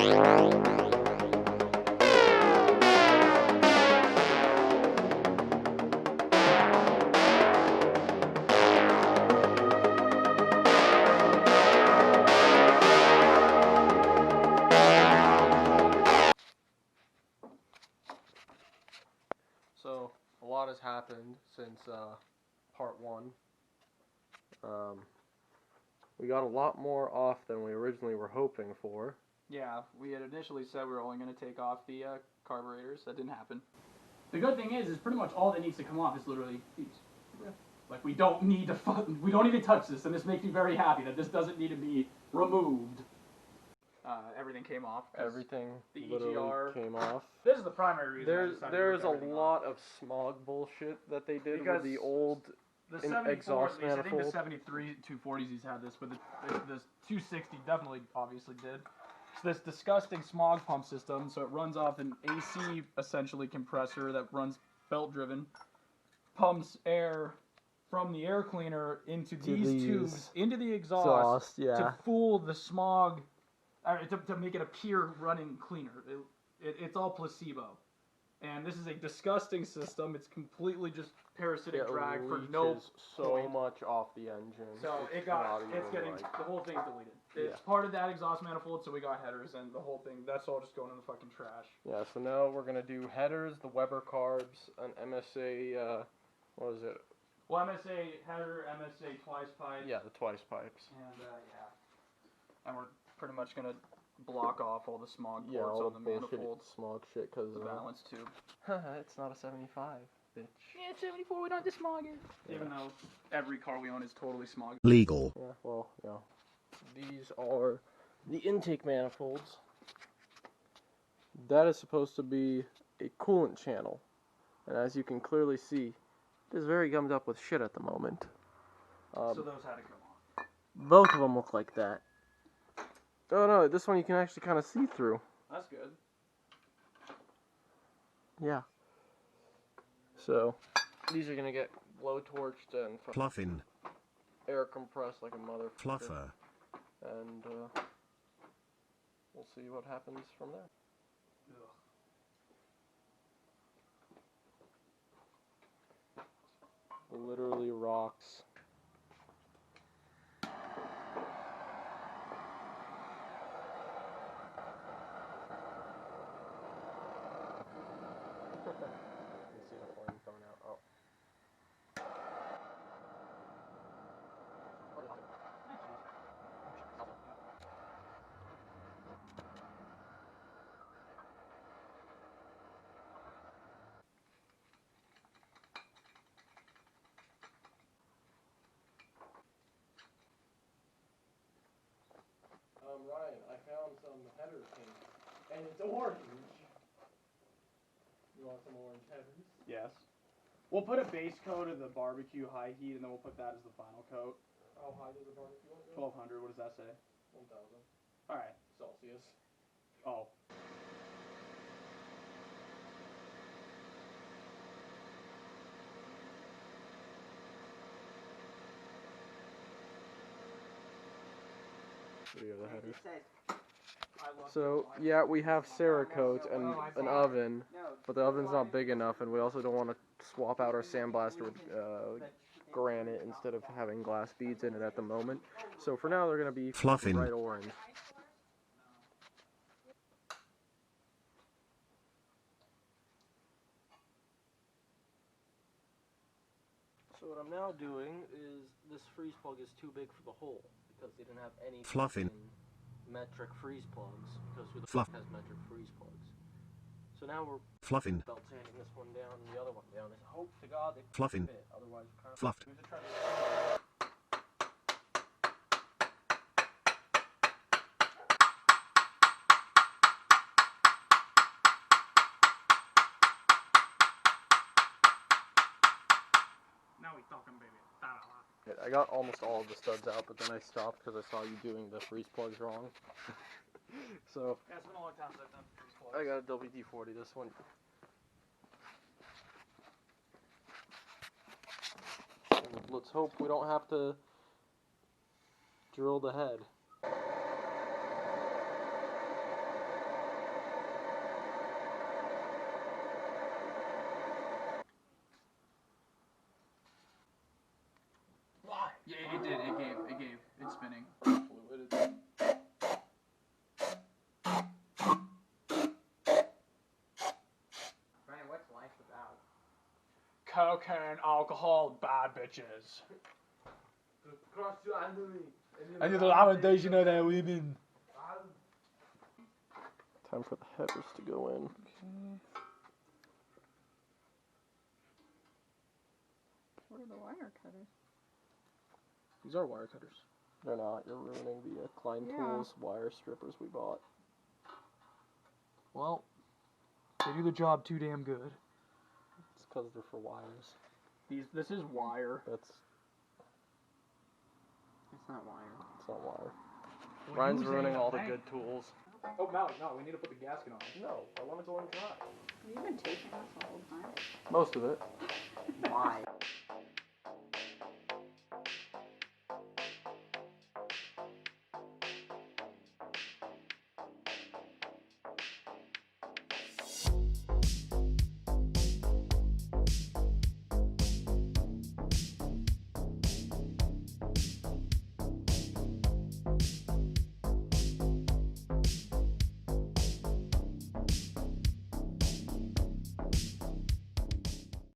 So, a lot has happened since part 1. We got a lot more off than we originally were hoping for. Yeah, we had initially said we were only going to take off the carburetors. That didn't happen. The good thing is pretty much all that needs to come off is literally these. Like, we don't need to we don't need to touch this, and this makes me very happy that this doesn't need to be removed. Everything came off. Everything the literally EGR came off. This is the primary reason. There's a lot of smog bullshit that they did with the old exhaust manifold. I think the 73 240s he's had this, but the 260 definitely obviously did. So this disgusting smog pump system, so it runs off an AC essentially compressor that runs belt driven, pumps air from the air cleaner into these tubes, into the exhaust to fool the smog, to make it appear running cleaner. It's all placebo. And this is a disgusting system. It's completely just parasitic drag for no so much off the engine. So it's getting, the whole thing's deleted. It's part of that exhaust manifold, so we got headers and the whole thing. That's all just going in the fucking trash. Yeah, so now we're going to do headers, the Weber carbs, an MSA, what is it? Well, MSA header, MSA twice pipe. Yeah, the twice pipes. And, and we're pretty much going to block off all the smog ports on the manifold. Smog shit, because the balance tube. It's not a 75, bitch. Yeah, it's 74. We don't have to smog it. Yeah. Even though every car we own is totally smog. Legal. Yeah, well, yeah. These are the intake manifolds. That is supposed to be a coolant channel, and as you can clearly see, it is very gummed up with shit at the moment. So those had to come off. Both of them look like that. Oh no, this one you can actually kind of see through. That's good. Yeah. So, these are going to get blow-torched and Fluffin. Air compressed like a motherfucker. Fluffer. And we'll see what happens from there. Ugh. Literally rocks. Ryan, I found some header paint, and it's orange. You want some orange headers? Yes. We'll put a base coat of the barbecue high heat, and then we'll put that as the final coat. How high does the barbecue go? 1200, what does that say? 1000. Alright. Celsius. Oh. The header. So, yeah, we have Cerakote and an oven, but the oven's not big enough, and we also don't want to swap out our sandblaster with granite instead of having glass beads in it at the moment. So for now, they're going to be Fluffin. bright orange. So what I'm now doing is, this freeze plug is too big for the hole, because they didn't have any Fluffin. metric freeze plugs, because who the Fluff. fuck has metric freeze plugs? So now we're Fluffin. belt sanding this one down and the other one down. Hope to God they Fluffin. fit, otherwise we're kind of Fluffed. we have to try to Now we talking, baby. I got almost all of the studs out, but then I stopped because I saw you doing the freeze plugs wrong. So, yeah, it's been a long time since I've done freeze plugs. I got a WD-40, this one. And let's hope we don't have to drill the head. cocaine, alcohol, bad bitches. I need the lamentation of that women. Time for the headers to go in. Okay. What are the wire cutters? These are wire cutters. They're not. You're ruining the Klein Yeah. Tools wire strippers we bought. Well, they do the job too damn good. It's because they're for wires. This is wire. That's... It's not wire. It's not wire. Well, Ryan's use ruining it. all the Dang. good tools. Oh, no, we need to put the gasket on. No, I want to go and try. You've been taping us the whole time. Most of it. Why?